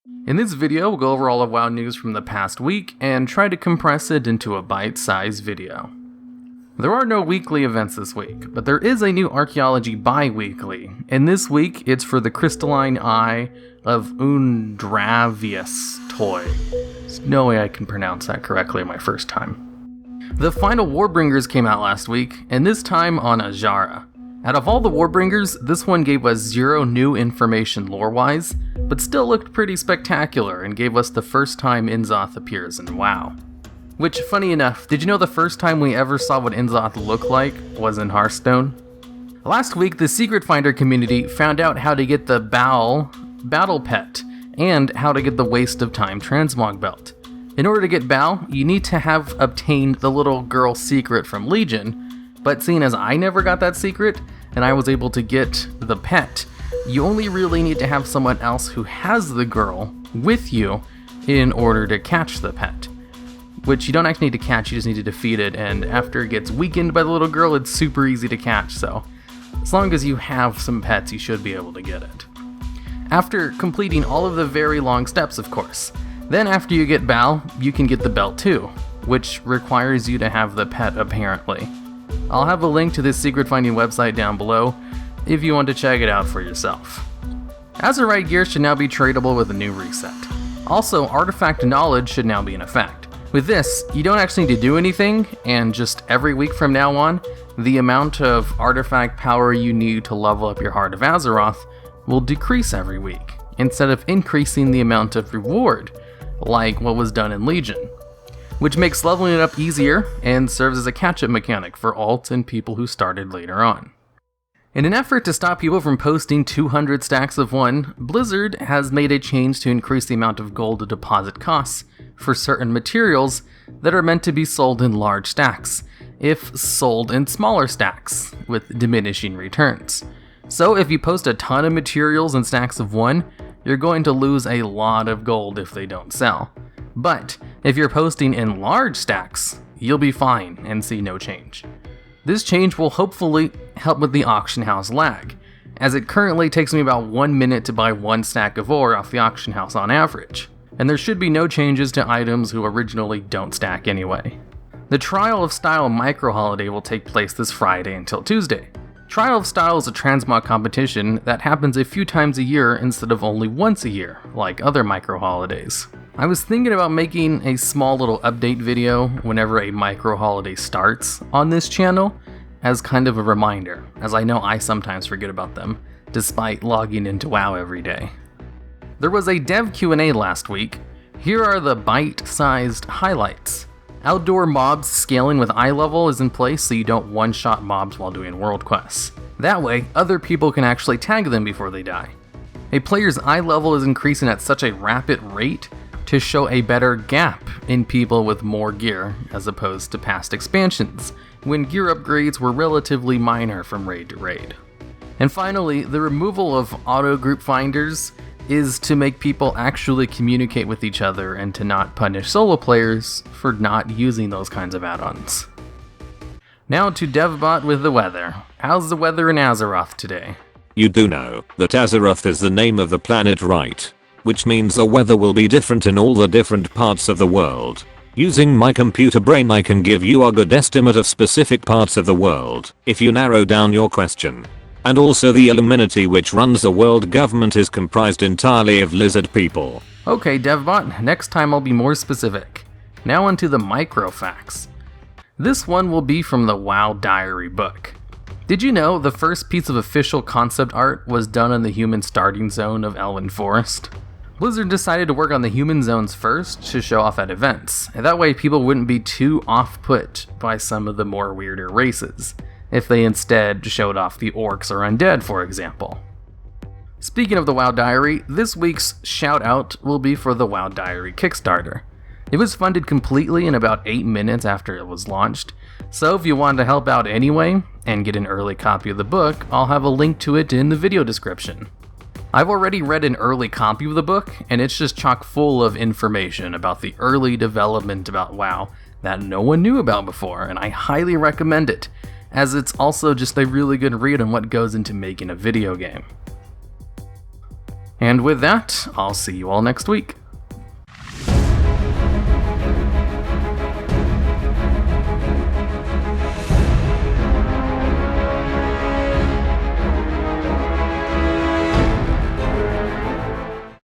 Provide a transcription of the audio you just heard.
In this video, we'll go over all of WoW news from the past week and try to compress it into a bite-sized video. There are no weekly events this week, but there is a new archaeology bi-weekly, and this week it's for the crystalline eye of Undravius Toy. There's no way I can pronounce that correctly my first time. The final Warbringers came out last week, and this time on Azshara. Out of all the Warbringers, this one gave us zero new information lore-wise, but still looked pretty spectacular and gave us the first time Inzoth appears in WoW. Which, funny enough, did you know the first time we ever saw what Inzoth looked like was in Hearthstone? Last week, the Secret Finder community found out how to get the Baa'l battle pet, and how to get the Waste of Time transmog belt. In order to get Baa'l, you need to have obtained the little girl secret from Legion, but seeing as I never got that secret, and I was able to get the pet, you only really need to have someone else who has the girl with you in order to catch the pet. Which you don't actually need to catch, you just need to defeat it, and after it gets weakened by the little girl, it's super easy to catch, so as long as you have some pets, you should be able to get it. After completing all of the very long steps, of course. Then after you get Baa'l, you can get the belt too, which requires you to have the pet apparently. I'll have a link to this secret finding website down below if you want to check it out for yourself. Azerite gear should now be tradable with a new reset. Also, artifact knowledge should now be in effect. With this, you don't actually need to do anything, and just every week from now on, the amount of artifact power you need to level up your Heart of Azeroth will decrease every week, instead of increasing the amount of reward, like what was done in Legion, which makes leveling it up easier and serves as a catch-up mechanic for alts and people who started later on. In an effort to stop people from posting 200 stacks of one, Blizzard has made a change to increase the amount of gold deposit costs for certain materials that are meant to be sold in large stacks, if sold in smaller stacks, with diminishing returns. So if you post a ton of materials in stacks of one, you're going to lose a lot of gold if they don't sell. But if you're posting in large stacks, you'll be fine and see no change. This change will hopefully help with the auction house lag, as it currently takes me about 1 minute to buy one stack of ore off the auction house on average, and there should be no changes to items who originally don't stack anyway. The Trial of Style micro holiday will take place this Friday until Tuesday. Trial of Style is a transmog competition that happens a few times a year instead of only once a year, like other micro holidays. I was thinking about making a small little update video whenever a micro holiday starts on this channel, as kind of a reminder, as I know I sometimes forget about them, despite logging into WoW every day. There was a dev Q&A last week. Here are the bite-sized highlights. Outdoor mobs scaling with eye level is in place so you don't one-shot mobs while doing world quests. That way, other people can actually tag them before they die. A player's eye level is increasing at such a rapid rate to show a better gap in people with more gear as opposed to past expansions, when gear upgrades were relatively minor from raid to raid. And finally, the removal of auto group finders is to make people actually communicate with each other and to not punish solo players for not using those kinds of add-ons. Now to DevBot with the weather. How's the weather in Azeroth today? You do know that Azeroth is the name of the planet, right? Which means the weather will be different in all the different parts of the world. Using my computer brain, I can give you a good estimate of specific parts of the world if you narrow down your question. And also the Illuminati which runs the world government is comprised entirely of lizard people. Okay, DevBot, next time I'll be more specific. Now onto the micro facts. This one will be from the WoW Diary book. Did you know the first piece of official concept art was done in the human starting zone of Elven Forest? Blizzard decided to work on the human zones first to show off at events, and that way people wouldn't be too off-put by some of the more weirder races, if they instead showed off the orcs or undead, for example. Speaking of the WoW Diary, this week's shout out will be for the WoW Diary Kickstarter. It was funded completely in about 8 minutes after it was launched, so if you want to help out anyway and get an early copy of the book, I'll have a link to it in the video description. I've already read an early copy of the book, and it's just chock full of information about the early development about WoW that no one knew about before, and I highly recommend it, as it's also just a really good read on what goes into making a video game. And with that, I'll see you all next week.